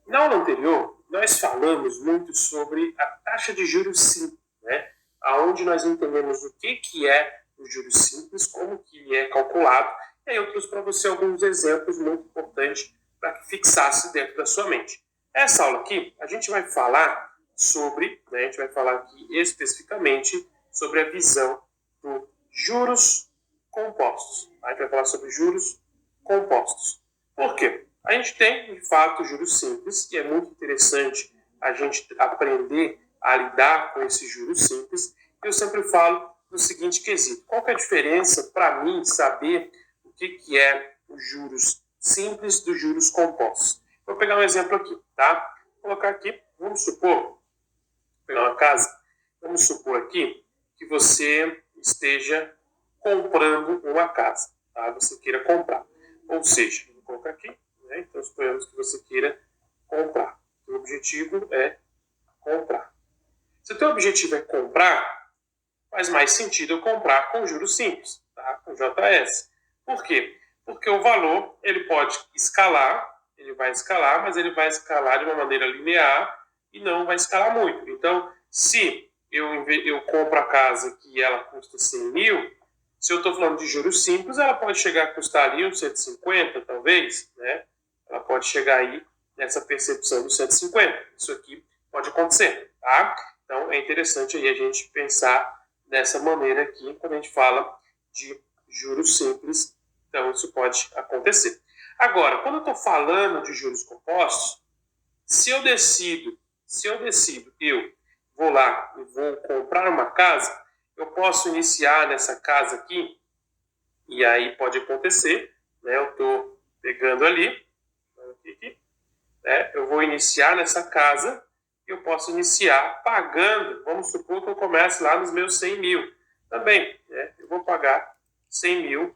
Na aula anterior, nós falamos muito sobre a taxa de juros simples, né? Onde nós entendemos o que é o juros simples, como que ele é calculado, e aí eu trouxe para você alguns exemplos muito importantes para que fixasse dentro da sua mente. Essa aula aqui, a gente vai falar sobre, né, a gente vai falar aqui especificamente sobre a visão dos juros compostos. A gente vai falar sobre juros compostos. Por quê? A gente tem, de fato, juros simples, e é muito interessante a gente aprender a lidar com esses juros simples. Eu sempre falo no seguinte quesito: qual que é a diferença para mim saber o que é os juros simples dos juros compostos? Vou pegar um exemplo aqui, tá? Vou colocar aqui, vamos supor, pegar uma casa, vamos supor aqui que você esteja comprando uma casa, tá? Você queira comprar. Ou seja, vou colocar aqui, né? Então suponhamos que você queira comprar. O objetivo é comprar. Se o teu objetivo é comprar, faz mais sentido eu comprar com juros simples, tá? Com JS. Por quê? Porque o valor, ele pode escalar, ele vai escalar, mas ele vai escalar de uma maneira linear e não vai escalar muito. Então, se eu compro a casa que ela custa 100 mil, se eu estou falando de juros simples, ela pode chegar a custar ali uns 150, talvez, né? Ela pode chegar aí nessa percepção dos 150. Isso aqui pode acontecer, tá? Então, é interessante aí a gente pensar dessa maneira aqui, quando a gente fala de juros simples, então isso pode acontecer. Agora, quando eu estou falando de juros compostos, se eu decido, eu vou lá e vou comprar uma casa, eu posso iniciar nessa casa aqui, e aí pode acontecer, né? Eu estou pegando ali, né? Eu vou iniciar nessa casa, eu posso iniciar pagando, vamos supor que eu comece lá nos meus 100 mil. Também, né? Eu vou pagar 100 mil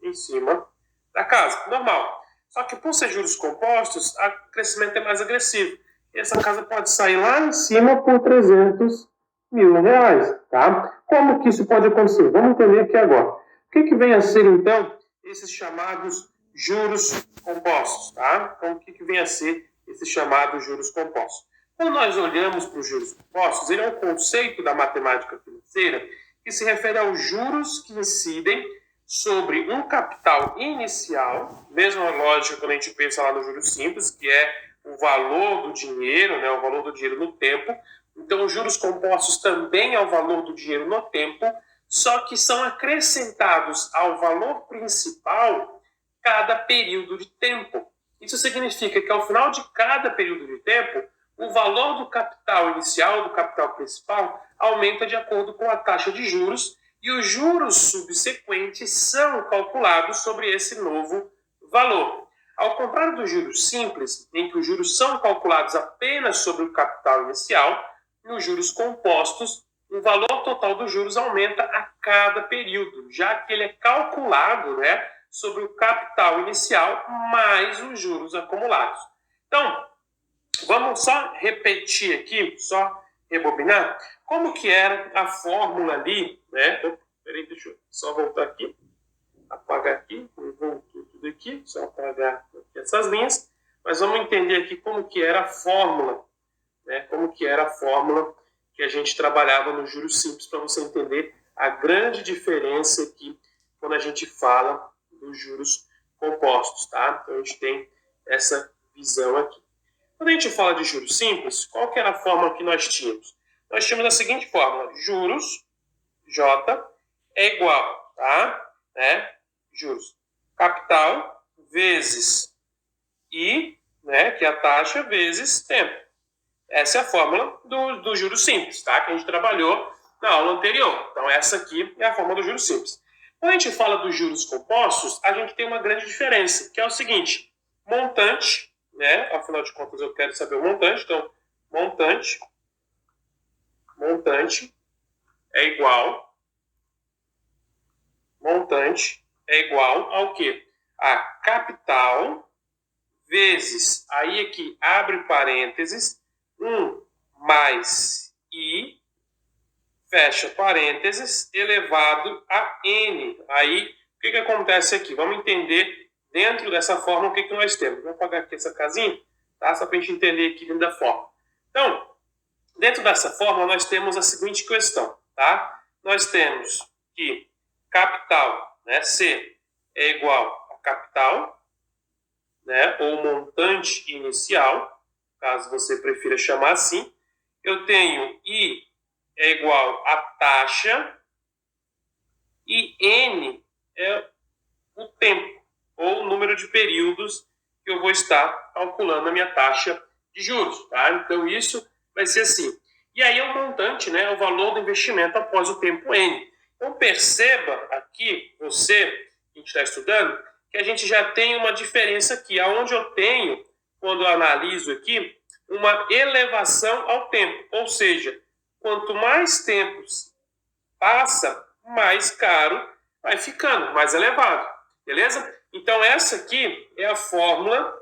em cima da casa, normal. Só que por ser juros compostos, o crescimento é mais agressivo. E essa casa pode sair lá em cima por 300 mil reais, tá? Como que isso pode acontecer? Vamos entender aqui agora. O que vem a ser, então, esses chamados juros compostos, tá? Então, o que vem a ser esses chamados juros compostos? Quando nós olhamos para os juros compostos, ele é um conceito da matemática financeira que se refere aos juros que incidem sobre um capital inicial, mesma lógica quando a gente pensa lá no juros simples, que é o valor do dinheiro, né, o valor do dinheiro no tempo. Então, os juros compostos também é o valor do dinheiro no tempo, só que são acrescentados ao valor principal cada período de tempo. Isso significa que ao final de cada período de tempo, o valor do capital inicial, do capital principal, aumenta de acordo com a taxa de juros e os juros subsequentes são calculados sobre esse novo valor. Ao contrário dos juros simples, em que os juros são calculados apenas sobre o capital inicial, nos juros compostos, o valor total dos juros aumenta a cada período, já que ele é calculado, né, sobre o capital inicial mais os juros acumulados. Então, vamos só repetir aqui, só rebobinar, como que era a fórmula ali, né? Peraí, deixa eu só voltar aqui, apagar aqui, voltou tudo aqui, só apagar aqui essas linhas, mas vamos entender aqui como que era a fórmula, né? Como que era a fórmula que a gente trabalhava no juros simples, para você entender a grande diferença aqui quando a gente fala dos juros compostos, tá? Então a gente tem essa visão aqui. Quando a gente fala de juros simples, qual que era a fórmula que nós tínhamos? Nós tínhamos a seguinte fórmula: juros, J, é igual, tá? Né? Juros, capital, vezes I, né? Que é a taxa, vezes tempo. Essa é a fórmula do juros simples, tá? Que a gente trabalhou na aula anterior. Então, essa aqui é a fórmula do juros simples. Quando a gente fala dos juros compostos, a gente tem uma grande diferença, que é o seguinte: montante, né? Afinal de contas, eu quero saber o montante. Então, montante é igual ao quê? A capital vezes, aí aqui abre parênteses, 1 mais I, fecha parênteses, elevado a N. Aí, o que acontece aqui? Vamos entender dentro dessa forma o que nós temos. Vou apagar aqui essa casinha. tá? Só para a gente entender aqui dentro da fórmula. Então, dentro dessa fórmula, nós temos a seguinte questão, tá? Nós temos que capital, né, C, é igual a capital, né, ou montante inicial, caso você prefira chamar assim. Eu tenho I é igual a taxa e N é o tempo, ou o número de períodos que eu vou estar calculando a minha taxa de juros, tá? Então, isso vai ser assim. E aí, o montante, né, o valor do investimento após o tempo N. Então, perceba aqui, você, que está estudando, que a gente já tem uma diferença aqui, aonde eu tenho, quando eu analiso aqui, uma elevação ao tempo. Ou seja, quanto mais tempo passa, mais caro vai ficando, mais elevado. Beleza? Então, essa aqui é a fórmula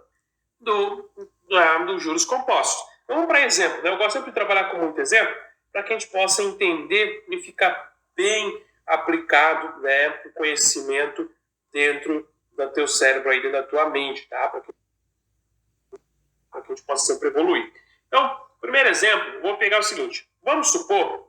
dos juros compostos. Vamos para exemplo, né? Eu gosto sempre de trabalhar com muito exemplo para que a gente possa entender e ficar bem aplicado, né, o conhecimento dentro do teu cérebro, aí, dentro da tua mente, tá? Para que a gente possa sempre evoluir. Então, primeiro exemplo, vou pegar o seguinte. Vamos supor,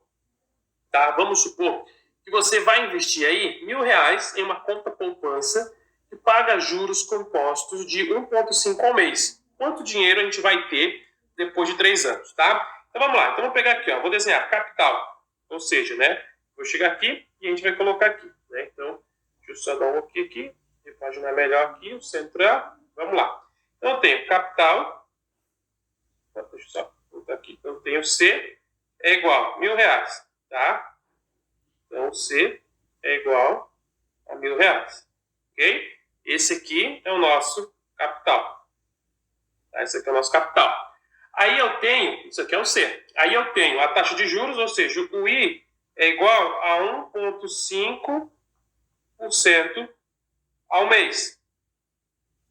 tá? Vamos supor que você vai investir aí R$1.000 em uma conta poupança que paga juros compostos de 1,5 ao mês. Quanto dinheiro a gente vai ter depois de 3 anos, tá? Então vamos lá. Então vou pegar aqui, ó, vou desenhar capital, ou seja, né? Vou chegar aqui e a gente vai colocar aqui, né? Então, deixa eu só dar um OK aqui, repaginar melhor aqui, o central. Vamos lá. Então eu tenho capital, deixa eu só botar aqui. Então eu tenho C é igual a R$1.000, tá? Então C é igual a R$1.000, ok? Esse aqui é o nosso capital. Tá? Esse aqui é o nosso capital. Aí eu tenho, isso aqui é o C. Aí eu tenho a taxa de juros, ou seja, o I é igual a 1,5% ao mês.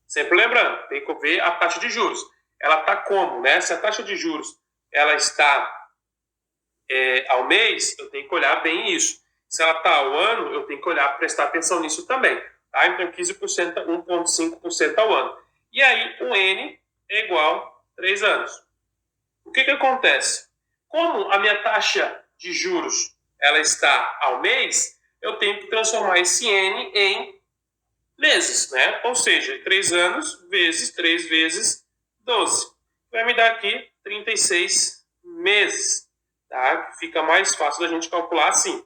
Sempre lembrando, tem que ver a taxa de juros. Ela está como, né? Se a taxa de juros ela está ao mês, eu tenho que olhar bem isso. Se ela está ao ano, eu tenho que olhar, prestar atenção nisso também. Tá? Então, 15%, 1,5% ao ano. E aí, o N é igual a 3 anos. O que acontece? Como a minha taxa de juros ela está ao mês, eu tenho que transformar esse N em meses, né? Ou seja, 3 anos vezes 3 vezes 12. Vai me dar aqui 36 meses. Tá? Fica mais fácil da gente calcular assim.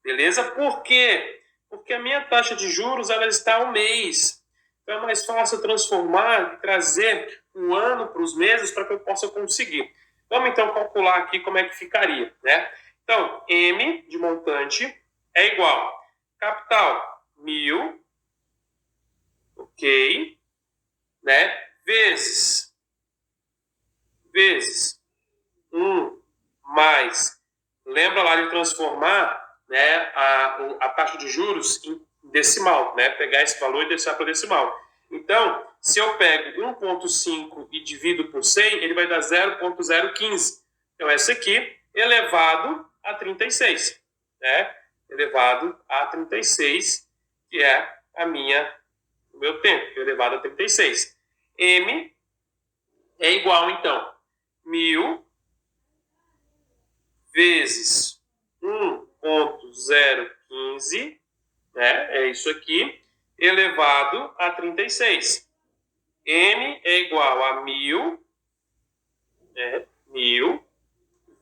Beleza? Por quê? Porque a minha taxa de juros ela está ao mês. Então é mais fácil transformar, trazer um ano para os meses para que eu possa conseguir. Vamos então calcular aqui como é que ficaria, né? Então, M de montante é igual capital 1.000, ok, né? Vezes 1 mais, lembra lá de transformar, né, a taxa de juros em decimal, né? Pegar esse valor e deixar para decimal. Então, se eu pego 1,5 e divido por 100, ele vai dar 0,015. Então, essa aqui, elevado a 36. Né? Elevado a 36, que é o meu tempo, elevado a 36. M é igual, então, 1.000 vezes 1,015, né? É isso aqui, elevado a 36. M é igual a 1.000, né? 1.000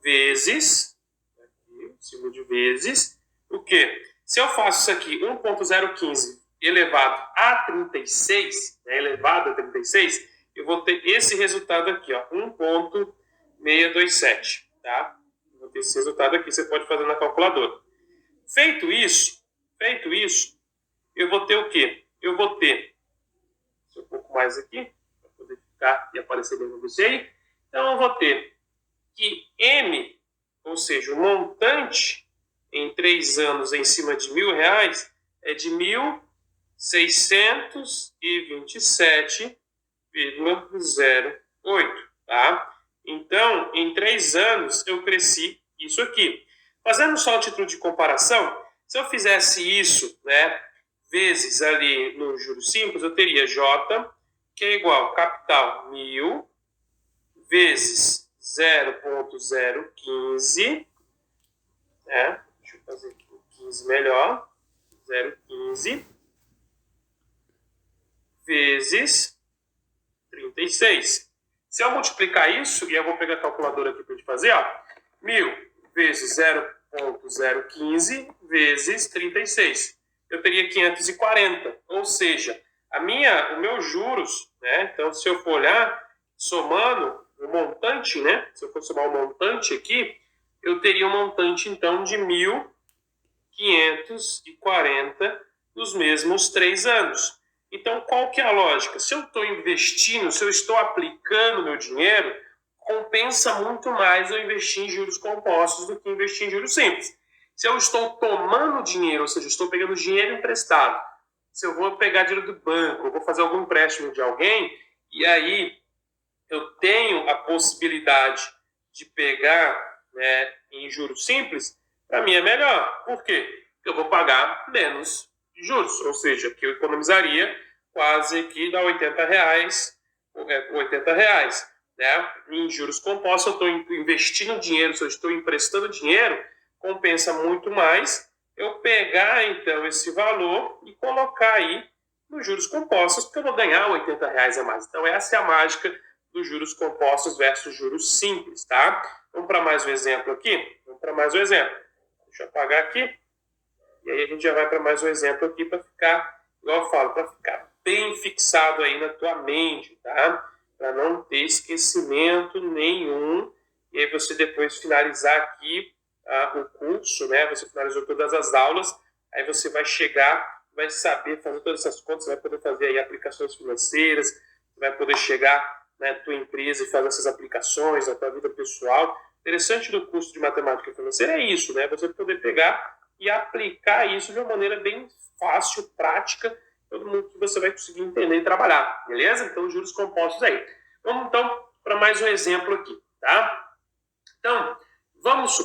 vezes, aqui, símbolo de vezes, o quê? Se eu faço isso aqui, 1,015 elevado a 36, né? Elevado a 36, eu vou ter esse resultado aqui, ó, 1,627, tá? Vou ter esse resultado aqui, você pode fazer na calculadora. Feito isso, eu vou ter o quê? Eu vou ter um pouco mais aqui, para poder ficar e aparecer bem para você aí. Então, eu vou ter que M, ou seja, o montante em 3 anos em cima de R$1.000 é de 1.627,08, tá? Então, em 3 anos, eu cresci isso aqui. Fazendo só o título de comparação, se eu fizesse isso, né, vezes ali no juros simples, eu teria J, que é igual a capital 1.000 vezes 0,015, né? Deixa eu fazer aqui o 15 melhor, 0,15 vezes 36. Se eu multiplicar isso, e eu vou pegar a calculadora aqui para a gente fazer, ó, 1.000 vezes 0,015 vezes 36. Eu teria 540, ou seja, o meu juros, né? Então, se eu for olhar, somando o montante, né? Se eu for somar o montante aqui, eu teria um montante, então, de 1.540 nos mesmos 3 anos. Então, qual que é a lógica? Se eu estou investindo, se eu estou aplicando meu dinheiro, compensa muito mais eu investir em juros compostos do que investir em juros simples. Se eu estou tomando dinheiro, ou seja, estou pegando dinheiro emprestado, se eu vou pegar dinheiro do banco, eu vou fazer algum empréstimo de alguém, e aí eu tenho a possibilidade de pegar, né, em juros simples, para mim é melhor. Por quê? Porque eu vou pagar menos juros, ou seja, que eu economizaria quase que dá R$80, né? Em juros compostos, eu estou investindo dinheiro, se eu estou emprestando dinheiro, compensa muito mais eu pegar, então, esse valor e colocar aí nos juros compostos, porque eu vou ganhar R$80 a mais. Então, essa é a mágica dos juros compostos versus juros simples, tá? Vamos para mais um exemplo aqui? Deixa eu apagar aqui. E aí a gente já vai para mais um exemplo aqui para ficar, igual eu falo, para ficar bem fixado aí na tua mente, tá? Para não ter esquecimento nenhum. E aí você depois finalizar aqui o curso, né? Você finalizou todas as aulas, aí você vai chegar, vai saber fazer todas essas contas, você vai poder fazer aí aplicações financeiras, você vai poder chegar na tua empresa e fazer essas aplicações na tua vida pessoal. O interessante do curso de matemática financeira é isso, né? Você poder pegar e aplicar isso de uma maneira bem fácil, prática, todo mundo que você vai conseguir entender e trabalhar, beleza? Então, juros compostos aí. Vamos, então, para mais um exemplo aqui, tá? Então, vamos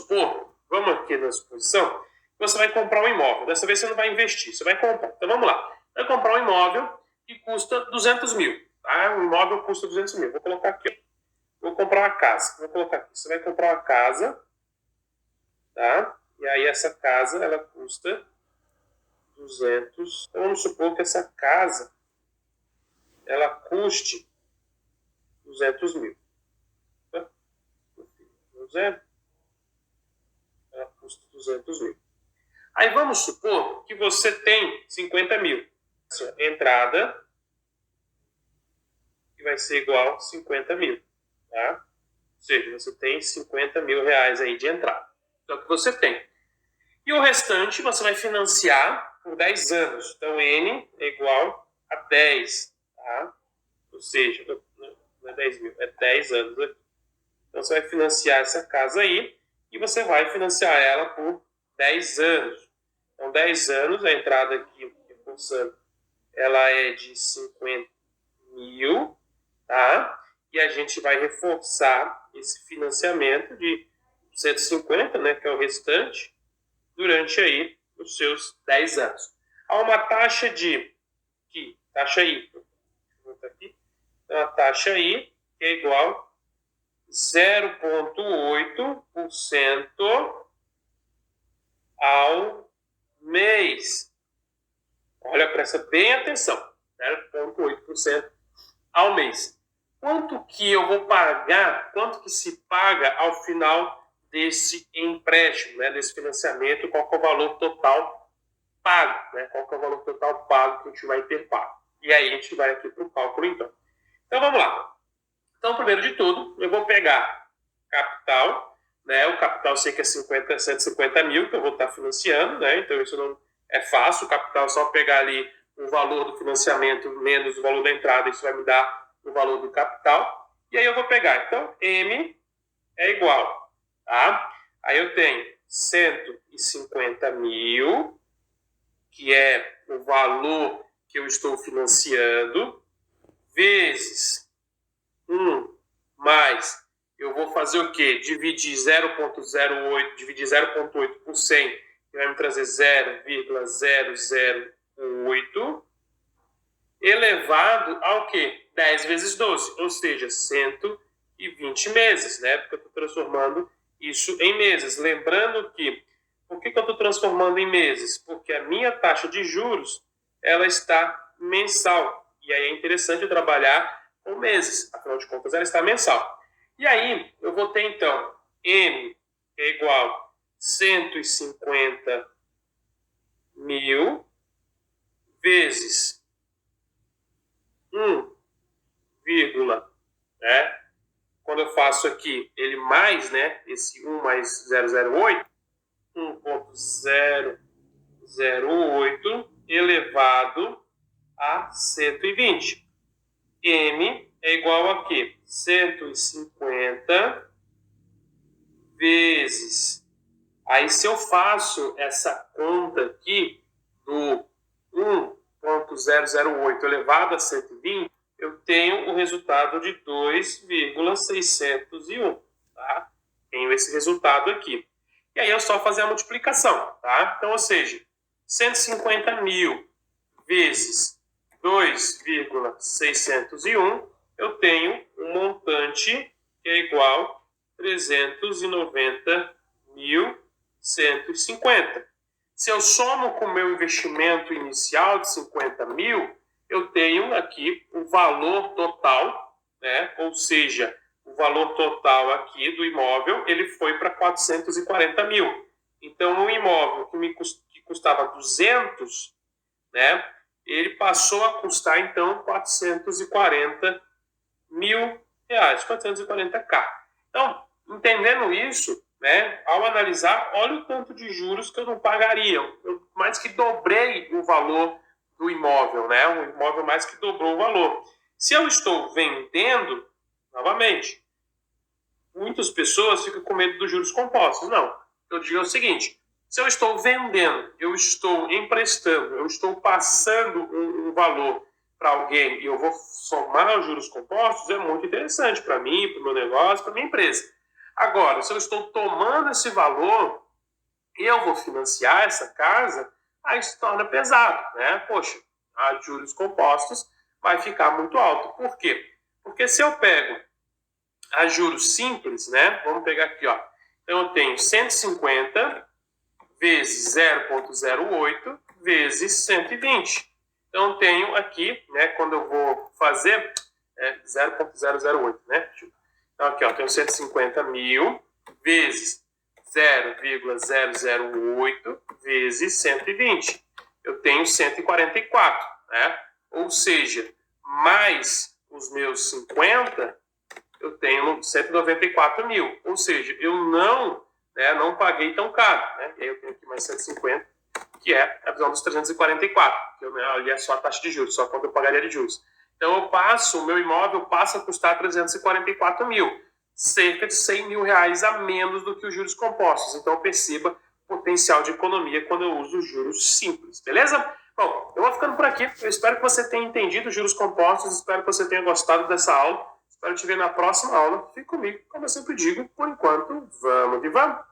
aqui na suposição, que você vai comprar um imóvel. Dessa vez você não vai investir, você vai comprar. Então, vamos lá. Vai comprar um imóvel que custa 200 mil, tá? Um imóvel custa 200 mil. Vou colocar aqui, vou comprar uma casa. Vou colocar aqui. Você vai comprar uma casa, tá? E aí essa casa, ela custa 200. Então, vamos supor que essa casa, ela custe 200 mil. Tá? 200. Ela custa 200 mil. Aí vamos supor que você tem 50 mil. Entrada, que vai ser igual a 50 mil. Tá? Ou seja, você tem 50 mil reais aí de entrada. Então, é o que você tem. E o restante você vai financiar por 10 anos. Então, N é igual a 10. Tá? Ou seja, não é 10 mil, é 10 anos aqui. Então, você vai financiar essa casa aí e você vai financiar ela por 10 anos. Então, 10 anos, a entrada aqui, reforçando, ela é de 50 mil, tá? E a gente vai reforçar esse financiamento de 150, né, que é o restante, durante aí os seus 10 anos. Há uma taxa de, taxa I, uma taxa I que é igual a 0,8% ao mês. Olha, presta bem atenção, 0,8% ao mês. Quanto que eu vou pagar, quanto que se paga ao final desse empréstimo, né, desse financiamento, qual que é o valor total pago, né, qual que é o valor total pago que a gente vai ter pago. E aí a gente vai aqui para o cálculo, então. Então, vamos lá. Então, primeiro de tudo, eu vou pegar capital, né, o capital sei que é 150 mil, que eu vou estar financiando, né, então isso não é fácil, o capital é só pegar ali o valor do financiamento menos o valor da entrada, isso vai me dar o valor do capital, e aí eu vou pegar, então, M é igual, tá? Aí eu tenho 150 mil, que é o valor que eu estou financiando, vezes 1 mais, eu vou fazer o quê? Dividir 0,08, dividir 0,8 por 100, que vai me trazer 0,008, elevado ao quê? 10 vezes 12, ou seja, 120 120 meses, né? Porque eu estou transformando isso em meses. Lembrando que, por que eu estou transformando em meses? Porque a minha taxa de juros, ela está mensal. E aí é interessante eu trabalhar com meses. Afinal de contas, ela está mensal. E aí, eu vou ter, então, M é igual a 150 mil vezes 1, né? Quando eu faço aqui ele mais, né? Esse 1 mais 008, 1.008 elevado a 120. M é igual a quê? 150 vezes. Aí, se eu faço essa conta aqui do 1.008 elevado a 120, eu tenho o resultado de 2,601. Tá? Tenho esse resultado aqui. E aí é só fazer a multiplicação. Tá? Então, ou seja, 150 mil vezes 2,601, eu tenho um montante que é igual a 390.150. Se eu somo com o meu investimento inicial de 50 mil, eu tenho aqui o valor total, né? Ou seja, o valor total aqui do imóvel, ele foi para 440 mil. Então, um imóvel que custava 200, né? Ele passou a custar, então, 440 mil reais, 440k. Então, entendendo isso, né, ao analisar, olha o tanto de juros que eu não pagaria. Eu mais que dobrei o valor do imóvel, né? O imóvel mais que dobrou o valor. Se eu estou vendendo, novamente, muitas pessoas ficam com medo dos juros compostos. Não. Eu digo o seguinte: se eu estou vendendo, eu estou emprestando, eu estou passando um valor para alguém e eu vou somar os juros compostos, é muito interessante para mim, para o meu negócio, para a minha empresa. Agora, se eu estou tomando esse valor e eu vou financiar essa casa, aí se torna pesado, né? Poxa, a juros compostos vai ficar muito alto. Por quê? Porque se eu pego a juros simples, né? Vamos pegar aqui, ó. Então eu tenho 150 vezes 0,08 vezes 120. Então, tenho aqui, né, quando eu vou fazer, 0,008, né? Então, aqui, ó, tenho 150 mil vezes 0,008 vezes 120. Eu tenho 144, né? Ou seja, mais os meus 50, eu tenho 194 mil. Ou seja, eu não paguei tão caro, né? E aí eu tenho aqui mais 150, que é a visão dos 344, que ali é só a taxa de juros, só quando eu pagaria de juros. Então o meu imóvel passa a custar 344 mil, cerca de 100 mil reais a menos do que os juros compostos. Então perceba o potencial de economia quando eu uso os juros simples, beleza? Bom, eu vou ficando por aqui. Eu espero que você tenha entendido os juros compostos, espero que você tenha gostado dessa aula. Espero te ver na próxima aula. Fique comigo, como eu sempre digo, por enquanto, vamos que vamos!